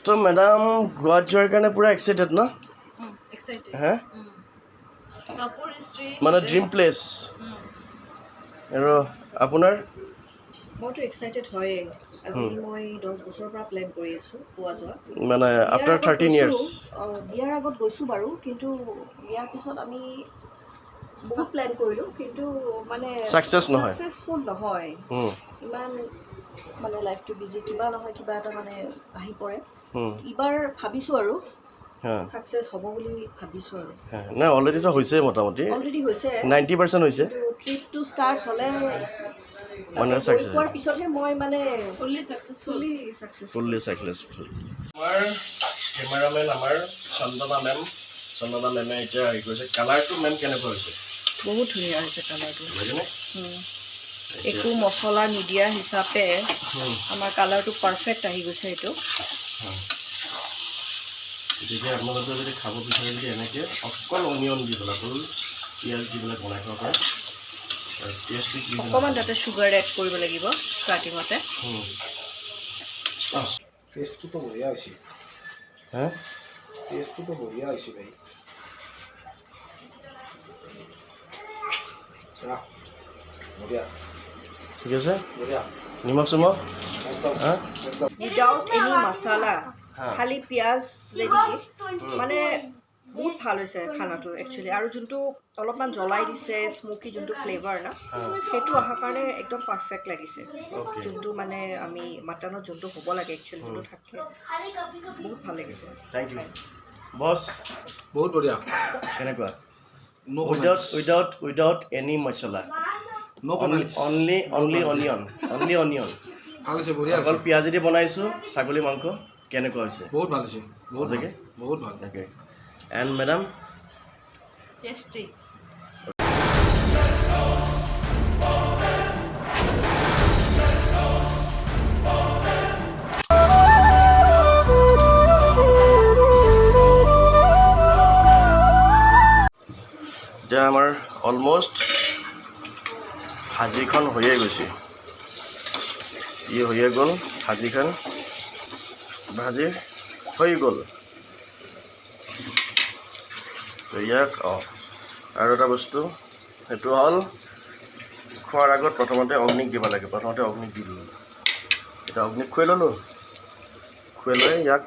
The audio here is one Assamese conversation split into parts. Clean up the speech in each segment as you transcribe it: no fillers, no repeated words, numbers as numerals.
তো ম্যাডাম গোয়া যোৱাৰ কাৰণে পুৰা এক্সাইটেড ন এক্সাইটেড হা কাপোৰ ইস্ত্ৰি মানে ড্ৰিম প্লেচ আৰু আপোনাৰ মইতো এক্সাইটেড হয়ে আজি মই 10 বছৰৰ পৰা প্ল্যান কৰি আছো পোৱা যোৱা মানে আফটাৰ 13 ইয়াৰ্স বিয়াৰ আগত গৈছো বাৰু কিন্তু বিয়াৰ পিছত আমি বহুত প্ল্যান কৰিলো কিন্তু মানে সাকসেসফুল নহয় ইমান মানে লাইফটো বিজি কিবা নহয় কিবা এটা মানে আহি পৰে ইবাৰ ভাবিছো আৰু সাকসেস হ'ব বুলি ভাবিছো আৰু না অলৰেডি তো হৈছে মোটামুটি অলৰেডি হৈছে 90% হৈছে ট্ৰিপটো ষ্টাৰ্ট হ'লে মানে সাকসেস হোৱাৰ পিছতহে মই মানে ফুল্লি সাকসেসফুল আমাৰ কেমেৰামেন আমাৰ চন্দনা মেমে এতিয়া আহি গৈছে কালাৰটো মেম কেনেকুৱা হৈছে বহুত ধুনীয়া হৈছে কালাৰটো বুজিনে একো মছলা নিদিয়া হিচাপে আমাৰ কালাৰটো পাৰফেক্ট আহি গৈছে এইটো গতিকে আপোনালোকে যদি খাব বিচাৰে যদি এনেকৈ অকল অনিয়ন দি পেলাই অকল পিঁয়াজ দি পেলাই বনাই খাব পাৰে আৰু টেষ্টটো কি অকণমান তাতে চুগাৰ এড কৰিব লাগিব ষ্টাৰ্টিঙতে টেষ্টটো বঢ়িয়া হৈছে হা টেষ্টটো বঢ়িয়া হৈছে ভাই বঢ়িয়া ঠিক আছে বঢ়িয়া নিমখ চুমখ হা উইদাউট এনি মছলা খালি পিঁয়াজ যদি মানে বহুত ভাল হৈছে খানাটো একচুৱেলি আৰু যোনটো অলপমান জ্বলাই দিছে স্মোকি যোনটো ফ্লেভাৰ না সেইটো অহাৰ কাৰণে একদম পাৰফেক্ট লাগিছে যোনটো মানে আমি মাটনত যোনটো হ'ব লাগে একচুৱেলি যোনটো থাকে বহুত ভাল লাগিছে থেংক ইউ বছ বহুত বঢ়িয়া কেনেকুৱা নো উইদাউট এনি মছলা নো অনলি অনিয়ন ভাল হৈছে বঢ়িয়া অকল পিঁয়াজ দি বনাইছোঁ ছাগলী মাংস কেনেকুৱা হৈছে বহুত ভাল হৈছে বহুত ভাল অ'কে এণ্ড মেডাম টেষ্টি এতিয়া আমাৰ অলমষ্ট ভাজিখন হৈয়ে গৈছে হৈয়ে গ'ল ভাজিখন ভাজি হৈ গ'ল ইয়াক আৰু এটা বস্তু সেইটো হ'ল খোৱাৰ আগত প্ৰথমতে অগ্নিক দিব লাগে প্ৰথমতে অগ্নিক দি দিলোঁ এতিয়া অগ্নিক খুৱাই ল'লোঁ খুৱাই লৈ ইয়াক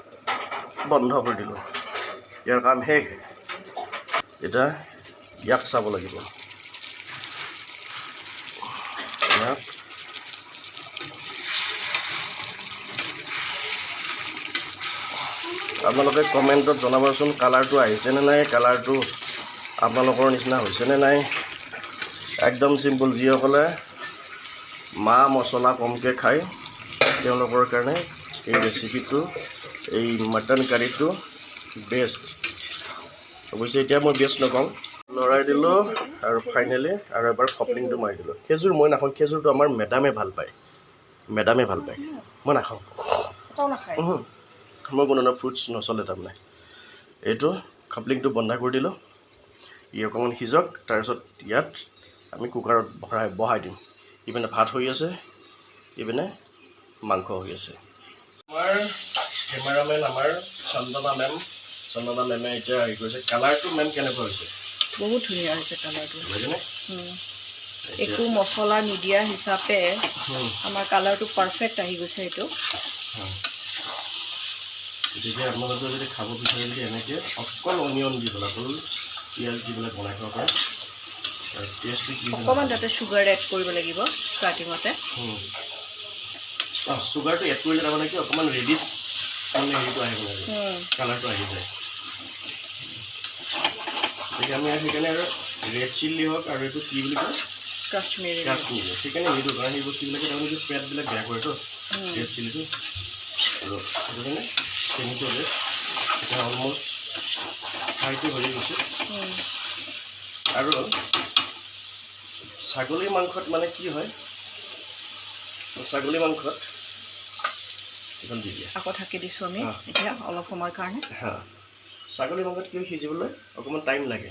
বন্ধ কৰি দিলোঁ ইয়াৰ কাম শেষ এতিয়া ইয়াক চাব লাগিব ইয়াক আপোনালোকে কমেণ্টত জনাবচোন কালাৰটো আহিছেনে নাই কালাৰটো আপোনালোকৰ নিচিনা হৈছেনে নাই একদম চিম্পল যিসকলে মা মছলা কমকৈ খায় তেওঁলোকৰ কাৰণে এই ৰেচিপিটো এই মটন কাৰীটো বেষ্ট অৱশ্যে এতিয়া মই বেষ্ট নকওঁ লৰাই দিলোঁ আৰু ফাইনেলি আৰু এবাৰ খপলিংটো মাৰি দিলোঁ খেজুৰ মই নাখাওঁ খেজুৰটো আমাৰ মেডামে ভাল পায় মই নাখাওঁ মই কোনো ধৰণৰ ফ্ৰুটছ নচলে তাৰমানে এইটো খপলিংটো বন্ধা কৰি দিলোঁ ই অকণমান সিজক তাৰপিছত ইয়াত আমি কুকাৰত বহাই দিম ইপিনে ভাত হৈ আছে ইপিনে মাংস হৈ আছে আমাৰ কেমেৰামেন আমাৰ চন্দনা মেমে এতিয়া আহি গৈছে কালাৰটো মেম কেনেকুৱা হৈছে বহুত ধুনীয়া হৈছে কালাৰটো বুজিনে একো মছলা নিদিয়া হিচাপে আমাৰ কালাৰটো পাৰফেক্ট আহি গৈছে এইটো গতিকে আপোনালোকে যদি খাব বিচাৰে যদি এনেকৈ অকল অনিয়ন দি পেলাই অকল পিঁয়াজ দি পেলাই বনাই খাব পাৰে আৰু টেষ্টটো কি অকণমান তাতে চুগাৰ এড কৰিব লাগিব ষ্টাৰ্টিঙতে চুগাৰটো এড কৰিলে তাৰমানে কি অকণমান ৰেডিছ মানে হেৰিটো আহিব লাগে কালাৰটো আহি যায় গতিকে আমি সেইকাৰণে আৰু ৰেড চিলি হওক আৰু এইটো কি বুলি কয় কাশ্মীৰী সেইকাৰণে নিদিওঁ কাৰণ সেই বস্তুবিলাকে তাৰমানে পেটবিলাক বেয়া কৰেতো ৰেড চিলিটো আৰু সেইটো কাৰণে চেনিটো হ'লে এতিয়া অলমষ্ট ফ্ৰাইটো হৈ গৈছে আৰু ছাগলী মাংসত মানে কি হয় ছাগলী মাংসত এখন দি দিয়া আকৌ ঢাকি দিছোঁ আমি এতিয়া অলপ সময়ৰ কাৰণে ছাগলী মাংসত কি সিজিবলৈ অকণমান টাইম লাগে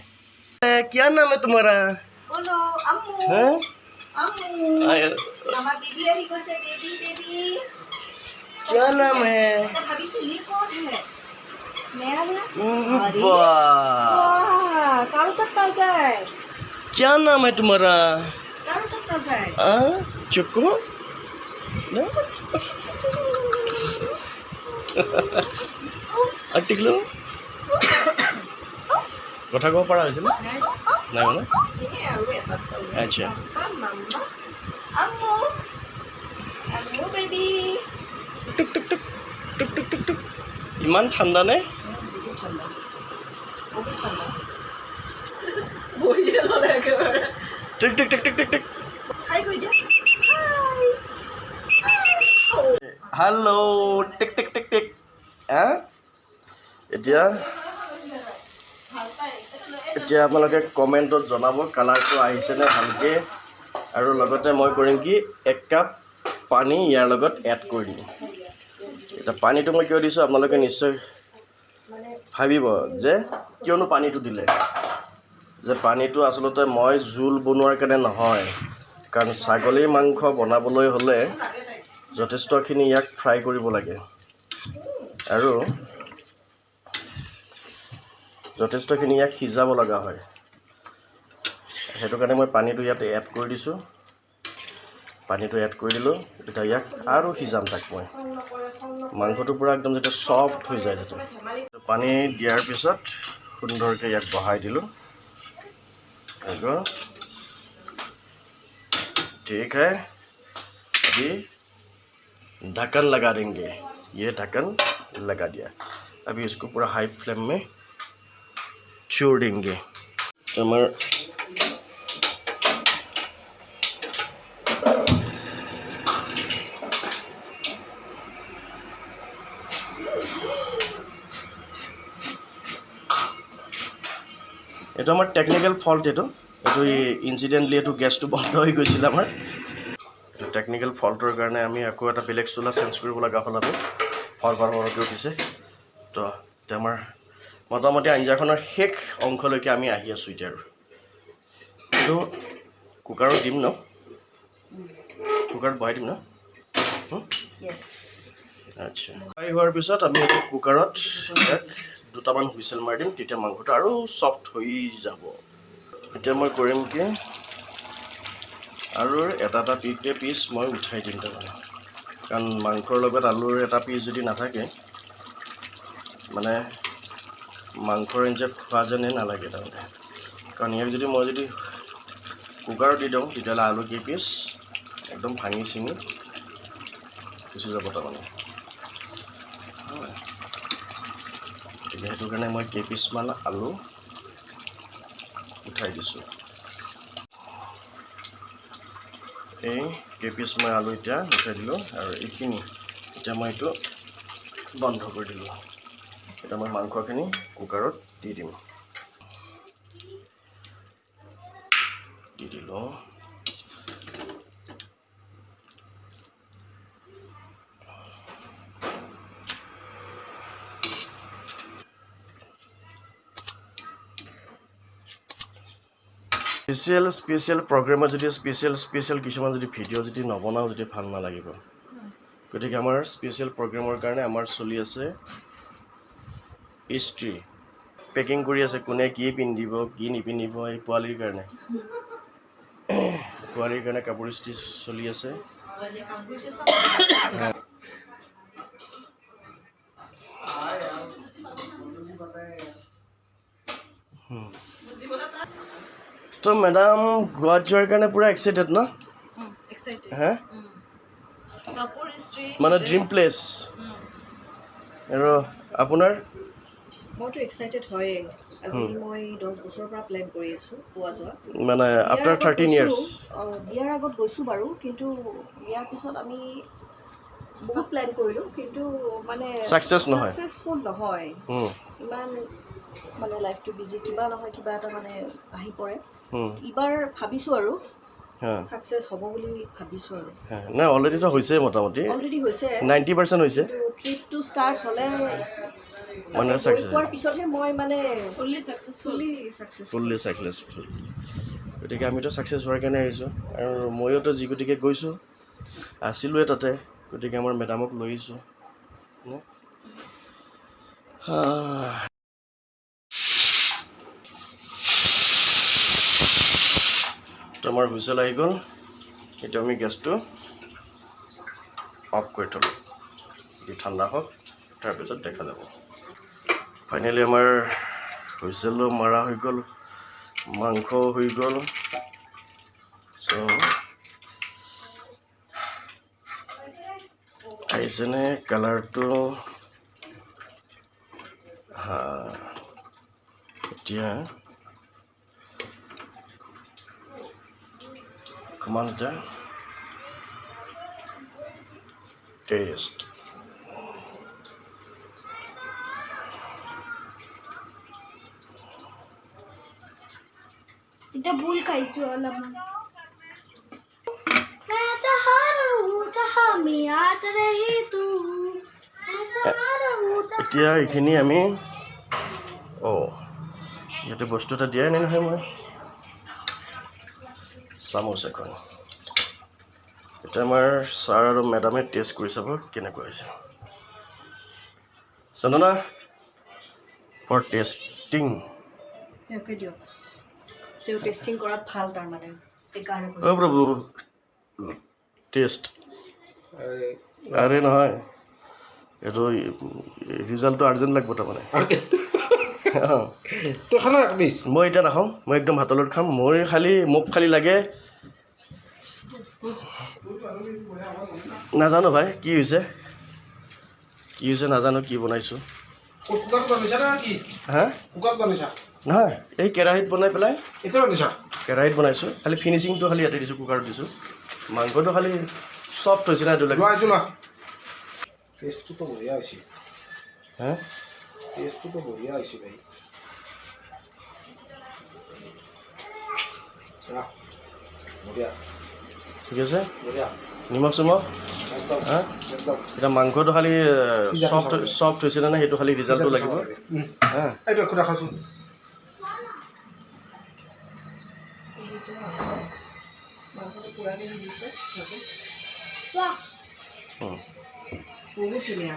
क्या नाम है तुम्हारा बोलो अम्मू अम्मू मामा बेबी आई को से बेबी क्या नाम है भाभी से ये कौन है नया नया अरे वाह वाह कारो तक नाजाय क्या नाम है तुम्हारा कारो तक नाजाय चुकू টিকলো কথা ক'ব পৰা হৈছিল নাই মানে আচ্ছা Ammo Ammo baby টুক টুক টুক টুক টুক টুক টুক ইমান ঠাণ্ডা নে বহিয়ে ল'লে একেবাৰে টুক টুক টুক টুক টুক টুক হাই কৈ দিয়া হাই হেল্ল' টিক টিক টিক টিক এতিয়া এতিয়া আপোনালোকে কমেণ্টত জনাব কালাৰটো আহিছেনে ভালকৈ আৰু লগতে মই কৰিম কি 1 কাপ পানী ইয়াৰ লগত এড কৰি দিম এতিয়া পানীটো মই কিয় দিছোঁ আপোনালোকে নিশ্চয় ভাবিব যে কিয়নো পানীটো দিলে যে পানীটো আচলতে মই জোল বনোৱাৰ কাৰণে নহয় কাৰণ ছাগলীৰ মাংস বনাবলৈ হ'লে যথেষ্টখিনি ইয়াক ফ্ৰাই কৰিব লাগে আৰু যথেষ্টখিনি ইয়াক সিজাব লগা হয় সেইটো কাৰণে মই পানীটো ইয়াত এড কৰি দিছোঁ পানীটো এড কৰি দিলোঁ এতিয়া ইয়াক আৰু সিজাম তাক মই মাংসটো পূৰা একদম যেতিয়া ছফ্ট হৈ যায় যেতিয়া পানী দিয়াৰ পিছত সুন্দৰকৈ ইয়াক বহাই দিলোঁ ठीक है अभी ढक्कन लगा देंगे ये ढक्कन लगा दिया अभी इसको पूरा हाई फ्लेम में छोड़ देंगे हमार এটা আমার টেকনিক্যাল ফল্ট এটো ইনসিডেন্টলি এটো গ্যাসটো বন্ধ হৈ গৈছিল আমাৰ টেকনিক্যাল ফল্টৰ কাৰণে আমি আকৌ এটা বেলেগ চুলা চেঞ্জ কৰিব লগা হ'ল আৰু ফলফাৰমৰকৈ উঠিছে তো এতিয়া আমাৰ মোটামুটি আঞ্জাখনৰ শেষ অংশলৈকে আমি আহি আছোঁ এতিয়া আৰু এইটো কুকাৰত দিম ন কুকাৰত বহাই দিম ন আচ্ছা ফ্ৰাই হোৱাৰ পিছত আমি এইটো কুকাৰত এক দুটামান হুইচেল মাৰি দিম তেতিয়া মাংসটো আৰু ছফ্ট হৈ যাব এতিয়া মই কৰিম কি আলুৰ এটা এটা পিচ মই উঠাই দিম তাৰমানে কাৰণ মাংসৰ লগত আলুৰ এটা পিচ যদি নাথাকে মানে মাংসৰ আঞ্জা খোৱা যেনে নালাগে তাৰমানে কাৰণ ইয়াক যদি মই যদি কুকাৰত দি দিওঁ তেতিয়াহ'লে আলু কেইপিচ একদম ভাঙি চিঙি গুচি যাব তাৰমানে গতিকে সেইটো কাৰণে মই কেইপিচমান আলু উঠাই দিছোঁ এই কেইপিচ মই আলু এতিয়া উঠাই দিলোঁ আৰু এইখিনি এতিয়া মই এইটো বন্ধ কৰি দিলোঁ এতিয়া মই মাংসখিনি কুকাৰত দি দিম দি দিলোঁ স্পেচিয়েল প্ৰগ্ৰেমত যদি স্পেচিয়েল কিছুমান যদি ভিডিঅ' যদি নবনাওঁ যদি ভাল নালাগিব গতিকে আমাৰ স্পেচিয়েল প্ৰগ্ৰেমৰ কাৰণে আমাৰ চলি আছে ইষ্ট্ৰি পেকিং কৰি আছে কোনে কি পিন্ধিব কি নিপিন্ধিব এই পোৱালিৰ কাৰণে কাপোৰ ইষ্ট্ৰি চলি আছে তো মেডাম গোৱাত যোৱাৰ কাৰণে পুৰা এক্সাইটেড ন হা মানে ড্ৰিম প্লেচ আৰু আপোনাৰ মইতো এক্সাইটেড হয়ে আজি মই 10 বছৰৰ পৰা প্ল্যান কৰি আছো পোৱা যোৱা মানে আফটাৰ 13 ইয়াৰ্স বিয়াৰ আগত গৈছো বাৰু কিন্তু বিয়াৰ পিছত আমি বহুত প্ল্যান কৰিলো কিন্তু মানে সাকসেসফুল নহয় ইমান মানে লাইফটো বিজি কিবা নহয় কিবা এটা মানে আহি পৰে ইবাৰ ভাবিছো আৰু সাকসেস হ'ব বুলি ভাবিছো আৰু না অলৰেডি তো হৈছে মোটামুটি অলৰেডি হৈছে 90% হৈছে ট্ৰিপ টু ষ্টাৰ্ট হলে মানে সাকসেস হোৱাৰ পিছতহে মই মানে ফুল্লি সাকসেসফুল গতিকে আমিতো সাকসেস হোৱাৰ কাৰণে আহিছোঁ আৰু ময়োতো যি গতিকে গৈছোঁ আছিলোঁৱে তাতে গতিকে আমাৰ মেডামক লৈ আহিছোঁ তো আমাৰ হুইচেল আহি গ'ল এতিয়া আমি গেছটো অফ কৰি থ'লোঁ ঠাণ্ডা হওক তাৰপিছত দেখা যাব ফাইনেলি আমাৰ হুইচেলো মৰা হৈ গ'ল মাংস হৈ গ'ল চ' আহিছেনে কালাৰটো এতিয়া Come on, Jack. Taste. इतना भूल खाई थी वाला मैं चाहा रहूं चाहा मैं आज रही तू मैं चाहा रहूं এতিয়া এইখিনি আমি ইয়াতে বস্তু এটা দিয়াই নাই নহয় মই চামুচ এখন এতিয়া আমাৰ ছাৰ আৰু মেডামে টেষ্ট কৰি চাব কেনেকুৱা হৈছে চন্দনা ফৰ টেষ্টিং ওকে দিয়ক তেওঁ টেষ্টিং কৰাত ভাল তাৰমানে সেইকাৰণে অ প্ৰভু টেষ্ট আৰে নহয় এইটো ৰিজাল্টটো আৰ্জেণ্ট লাগিব তাৰমানে তই খানা প্লিজ মই এতিয়া নাখাওঁ মই একদম ভাতৰ লগত খাম মোক খালি লাগে নাজানো ভাই কি হৈছে নাজানো কি বনাইছোঁ কুকাৰত বনাইছা না কি হা কুকাৰত বনাইছা নহয় এই কেৰাহীত বনাই পেলাই এতিয়া বনাইছা কেৰাহীত বনাইছোঁ খালি ফিনিচিংটো খালি ইয়াতে দিছোঁ কুকাৰত দিছোঁ মাংসটো খালি চফ্ট হৈছে না এইটো লাগে লোৱা এইটো লোৱা টেষ্টটো বঢ়িয়া হৈছে হা টেষ্টটো বঢ়িয়া হৈছে ভাই বঢ়িয়া ঠিক আছে বঢ়িয়া নিমখ চিমখ একদম হা একদম এতিয়া মাংসটো খালি চফ্ট হৈছে নে নাই সেইটো খালি ৰিজাল্টটো লাগিব হা এইটো একো ৰাখাচোন বহুত ধুনীয়া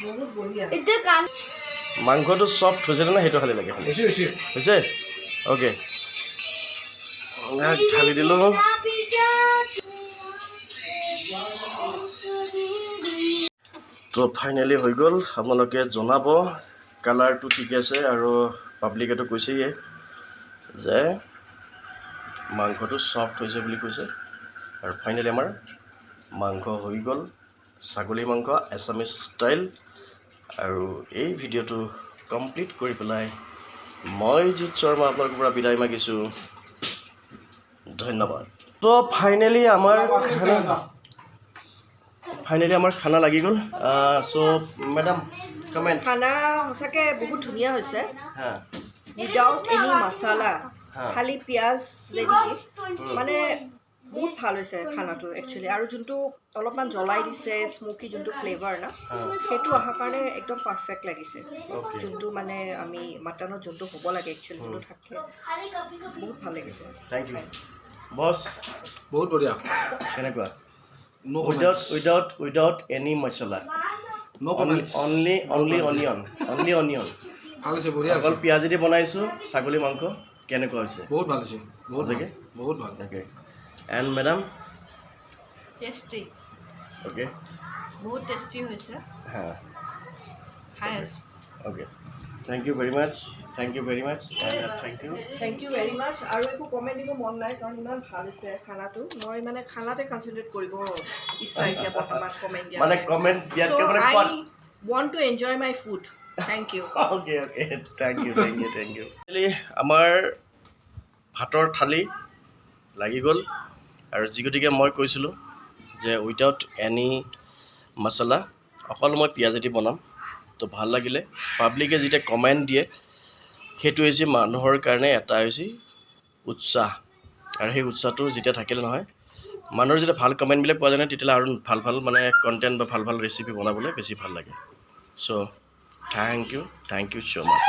বহুত বঢ়িয়া इतना कान মাংসটো চফ্ট হৈছে নে নাই সেইটো খালি লাগে খালি হৈছে হৈছে হৈছে অ'কে ঢালি দিলোঁ তো ফাইনেলি হৈ গ'ল আপোনালোকে জনাব কালাৰটো ঠিক আছে আৰু পাব্লিকেতো কৈছেয়ে যে মাংসটো চফ্ট হৈছে বুলি কৈছে আৰু ফাইনেলি আমাৰ মাংস হৈ গ'ল ছাগলী মাংস এছামিজ ষ্টাইল আৰু এই ভিডিঅ'টো কমপ্লিট কৰি পেলাই মই জিৎ শৰ্মা আপোনালোকৰ পৰা বিদায় মাগিছোঁ ধন্যবাদ তো ফাইনেলি আমাৰ খানা লাগি গ'ল চ' মেডাম কমেণ্ট খানা সঁচাকৈ বহুত ধুনীয়া হৈছে হা উইদাউট এনি মছলা হা। খালি পিঁয়াজ দি মানে বহুত ভাল হৈছে খানাটো একচুৱেলি আৰু যোনটো অলপমান জ্বলাই দিছে স্মোকি যোনটো ফ্লেভাৰ না সেইটো অহাৰ কাৰণে একদম পাৰফেক্ট লাগিছে অ'কে যোনটো মানে আমি মাটনত যোনটো হ'ব লাগে একচুৱেলি যোনটো থাকে বহুত ভাল লাগিছে থেংক ইউ বছ বহুত বঢ়িয়া কেনেকুৱা নো উইদাউট এনি মছলা নো কমেণ্টছ অনলি অনিয়ন ভাল হৈছে বঢ়িয়া অকল হৈছে পিঁয়াজেদি বনাইছোঁ ছাগলী মাংস কেনেকুৱা হৈছে বহুত ভাল হৈছে বহুত ভাল সঁচাকে? বহুত ভাল okay and madam tasty okay বহুত টেষ্টি হৈছে হা খাই আছোঁ okay thank you very much thank you very much thank you thank you very much আৰু একো কমেণ্ট দিব মন নাই কাৰণ ইমান ভাল হৈছে খানাটো মই মানে খানাতে কনচেনট্ৰেট কৰিব ইচ্ছা এতিয়া বৰ্তমান কমেণ্ট দিয়া মানে কমেণ্ট দিয়াতকৈ মানে I want to enjoy my food thank you okay thank you আমাৰ ভাতৰ থালি লাগি গ'ল আৰু যি গতিকে মই কৈছিলোঁ যে উইদাউট এনি মছলা অকল মই পিঁয়াজেদি বনাম তো ভাল লাগিলে পাব্লিকে যেতিয়া কমেণ্ট দিয়ে সেইটো হৈছে মানুহৰ কাৰণে এটা হৈছে উৎসাহ আৰু সেই উৎসাহটো যেতিয়া থাকিলে নহয় মানুহৰ যেতিয়া ভাল কমেণ্টবিলাক পোৱা যায় তেতিয়াহ'লে আৰু ভাল মানে কণ্টেণ্ট বা ভাল ৰেচিপি বনাবলৈ বেছি ভাল লাগে চ' থেংক ইউ ছ' মাছ